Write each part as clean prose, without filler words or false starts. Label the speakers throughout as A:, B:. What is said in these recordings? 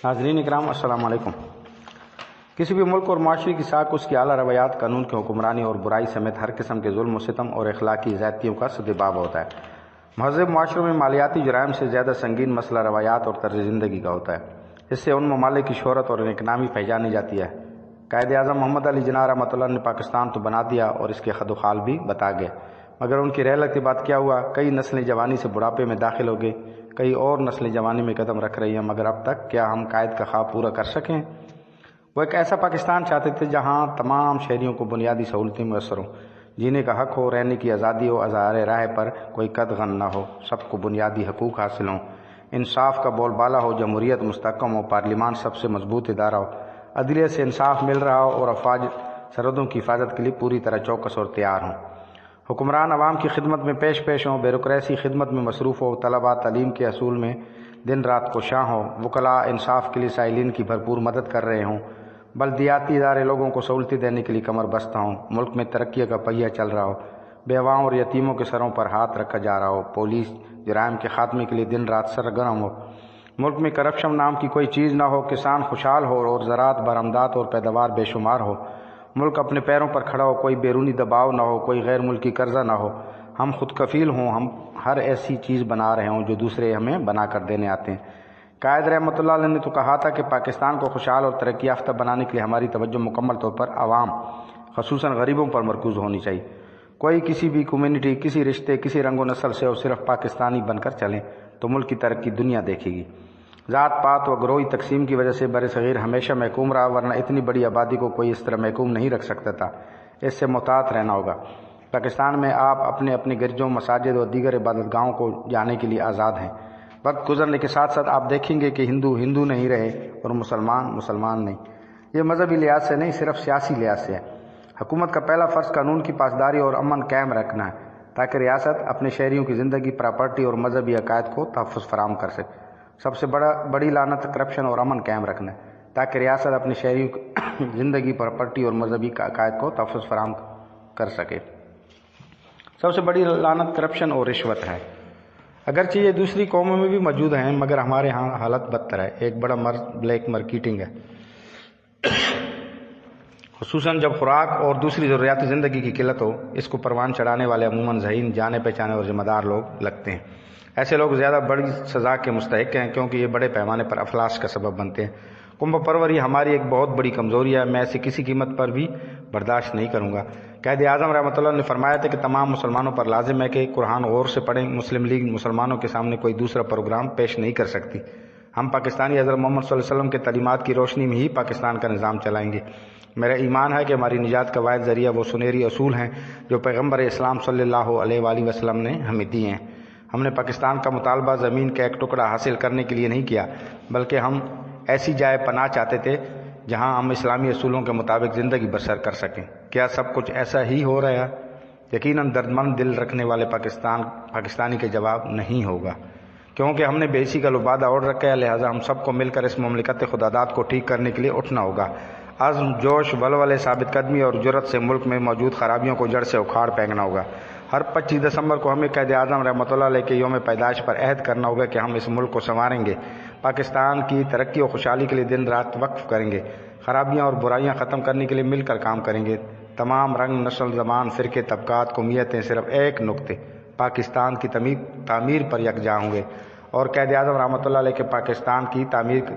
A: ناظرین اکرام السلام علیکم۔ کسی بھی ملک اور معاشرے کی ساکھ اس کی اعلیٰ روایات، قانون کی حکمرانی اور برائی سمیت ہر قسم کے ظلم و ستم اور اخلاقی زیادتیوں کا سدباب ہوتا ہے۔ مہذب معاشروں میں مالیاتی جرائم سے زیادہ سنگین مسئلہ روایات اور طرز زندگی کا ہوتا ہے۔ اس سے ان ممالک کی شہرت اور نیک نامی پہچانی جاتی ہے۔ قائد اعظم محمد علی جناح رحمۃ اللہ نے پاکستان تو بنا دیا اور اس کے خد و خال بھی بتا گئے، مگر ان کی رحلت کے بعد کیا ہوا؟ کئی نسلیں جوانی سے بڑھاپے میں داخل ہو گئی، کئی اور نسلیں جوانی میں قدم رکھ رہی ہیں، مگر اب تک کیا ہم قائد کا خواب پورا کر سکیں؟ وہ ایک ایسا پاکستان چاہتے تھے جہاں تمام شہریوں کو بنیادی سہولتیں میسر ہوں، جینے کا حق ہو، رہنے کی آزادی ہو، ازار راہ پر کوئی قدغن نہ ہو، سب کو بنیادی حقوق حاصل ہوں، انصاف کا بول بالا ہو، جمہوریت مستحکم ہو، پارلیمان سب سے مضبوط ادارہ ہو، عدلیت سے انصاف مل رہا ہو اور افواج سرحدوں کی حفاظت کے لیے پوری طرح چوکس اور تیار ہوں، حکمران عوام کی خدمت میں پیش ہوں، بیوروکریسی خدمت میں مصروف ہو، طلباء تعلیم کے حصول میں دن رات کوشاں ہوں، وکلاء انصاف کے لیے سائلین کی بھرپور مدد کر رہے ہوں، بلدیاتی ادارے لوگوں کو سہولتیں دینے کے لیے کمر بستہ ہوں، ملک میں ترقی کا پہیہ چل رہا ہو، بیواؤں اور یتیموں کے سروں پر ہاتھ رکھا جا رہا ہو، پولیس جرائم کے خاتمے کے لیے دن رات سرگرم ہو، ملک میں کرپشن نام کی کوئی چیز نہ ہو، کسان خوشحال ہو اور زراعت برآمدات اور پیداوار بے شمار ہو، ملک اپنے پیروں پر کھڑا ہو، کوئی بیرونی دباؤ نہ ہو، کوئی غیر ملکی قرضہ نہ ہو، ہم خود کفیل ہوں، ہم ہر ایسی چیز بنا رہے ہوں جو دوسرے ہمیں بنا کر دینے آتے ہیں۔ قائد رحمۃ اللہ علیہ نے تو کہا تھا کہ پاکستان کو خوشحال اور ترقی یافتہ بنانے کے لیے ہماری توجہ مکمل طور پر عوام خصوصاً غریبوں پر مرکوز ہونی چاہیے۔ کوئی کسی بھی کمیونٹی، کسی رشتے، کسی رنگ و نسل سے ہو، صرف پاکستانی بن کر چلیں تو ملک کی ترقی دنیا دیکھے گی۔ ذات پات و گروہی تقسیم کی وجہ سے برصغیر ہمیشہ محکوم رہا، ورنہ اتنی بڑی آبادی کو کوئی اس طرح محکوم نہیں رکھ سکتا تھا۔ اس سے محتاط رہنا ہوگا۔ پاکستان میں آپ اپنے اپنے گرجوں، مساجد اور دیگر عبادت گاہوں کو جانے کے لیے آزاد ہیں۔ وقت گزرنے کے ساتھ ساتھ آپ دیکھیں گے کہ ہندو ہندو نہیں رہے اور مسلمان مسلمان نہیں۔ یہ مذہبی لحاظ سے نہیں، صرف سیاسی لحاظ سے ہے۔ حکومت کا پہلا فرض قانون کی پاسداری اور امن قائم رکھنا ہے تاکہ ریاست اپنے شہریوں کی زندگی، پراپرٹی اور مذہبی عقائد کو تحفظ فراہم کر سکے۔ سب سے بڑی لعنت کرپشن اور امن قائم رکھنا ہے تاکہ ریاست اپنے شہریوں کی زندگی، پراپرٹی اور مذہبی عقائد کو تحفظ فراہم کر سکے۔ سب سے بڑی لعنت کرپشن اور رشوت ہے۔ اگرچہ یہ دوسری قوموں میں بھی موجود ہیں، مگر ہمارے ہاں حالت بدتر ہے۔ ایک بڑا مرض بلیک مارکیٹنگ ہے، خصوصاً جب خوراک اور دوسری ضروریات زندگی کی قلت ہو۔ اس کو پروان چڑھانے والے عموماً ذہین، جانے پہچانے اور ذمہ دار لوگ لگتے ہیں۔ ایسے لوگ زیادہ بڑی سزا کے مستحق ہیں کیونکہ یہ بڑے پیمانے پر افلاس کا سبب بنتے ہیں۔ کنبہ پروری ہماری ایک بہت بڑی کمزوری ہے، میں اسے کسی قیمت پر بھی برداشت نہیں کروں گا۔ قائد اعظم رحمۃ اللہ نے فرمایا تھا کہ تمام مسلمانوں پر لازم ہے کہ قرآن غور سے پڑھیں۔ مسلم لیگ مسلمانوں کے سامنے کوئی دوسرا پروگرام پیش نہیں کر سکتی۔ ہم پاکستانی حضرت محمد صلی اللہ علیہ وسلم کے تعلیمات کی روشنی میں ہی پاکستان کا نظام چلائیں گے۔ میرا ایمان ہے کہ ہماری نجات کا واحد ذریعہ وہ سنہری اصول ہیں جو پیغمبر اسلام صلی اللہ علیہ وآلہ وسلم نے ہمیں دیے ہیں۔ ہم نے پاکستان کا مطالبہ زمین کا ایک ٹکڑا حاصل کرنے کے لیے نہیں کیا، بلکہ ہم ایسی جائے پناہ چاہتے تھے جہاں ہم اسلامی اصولوں کے مطابق زندگی بسر کر سکیں۔ کیا سب کچھ ایسا ہی ہو رہا ہے؟ یقیناً دردمند دل رکھنے والے پاکستانی کے جواب نہیں ہوگا، کیونکہ ہم نے بیسی کا لبادہ اوڑھ رکھا ہے، لہٰذا ہم سب کو مل کر اس مملکت خداداد کو ٹھیک کرنے کے لیے اٹھنا ہوگا۔ عزم، جوش، ولولے، ثابت قدمی اور جرأت سے ملک میں موجود خرابیوں کو جڑ سے اکھاڑ پھینکنا ہوگا۔ ہر 25 دسمبر کو ہمیں قائد اعظم رحمۃ اللہ علیہ کے یوم پیدائش پر عہد کرنا ہوگا کہ ہم اس ملک کو سنواریں گے، پاکستان کی ترقی و خوشحالی کے لیے دن رات وقف کریں گے، خرابیاں اور برائیاں ختم کرنے کے لیے مل کر کام کریں گے۔ تمام رنگ، نسل، زبان، فرقے، طبقات، قومیتیں صرف ایک نقطے پاکستان کی تعمیر پر یکجا ہوں گے اور قائد اعظم رحمۃ اللہ علیہ کے پاکستان کی تعمیر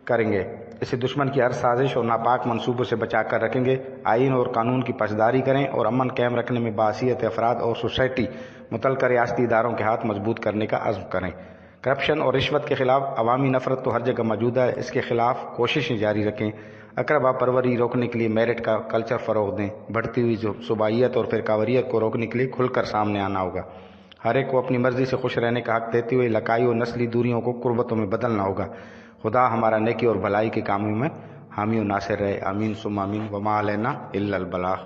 A: کریں گے۔ اسے دشمن کی ہر سازش اور ناپاک منصوبوں سے بچا کر رکھیں گے۔ آئین اور قانون کی پاسداری کریں اور امن قائم رکھنے میں باحثیت افراد اور سوسائٹی، متعلقہ ریاستی اداروں کے ہاتھ مضبوط کرنے کا عزم کریں۔ کرپشن اور رشوت کے خلاف عوامی نفرت تو ہر جگہ موجود ہے، اس کے خلاف کوششیں جاری رکھیں۔ اقربا پروری روکنے کے لیے میرٹ کا کلچر فروغ دیں۔ بڑھتی ہوئی صوبائیت اور فرقاواریت کو روکنے کے لیے کھل کر سامنے آنا ہوگا۔ ہر ایک کو اپنی مرضی سے خوش رہنے کا حق دیتے ہوئے علاقائی اور نسلی دوریوں کو قربتوں میں بدلنا ہوگا۔ خدا ہمارا نیکی اور بھلائی کے کاموں میں حامی و ناصر رہے۔ آمین ثم آمین۔ وما علینا الا البلاغ۔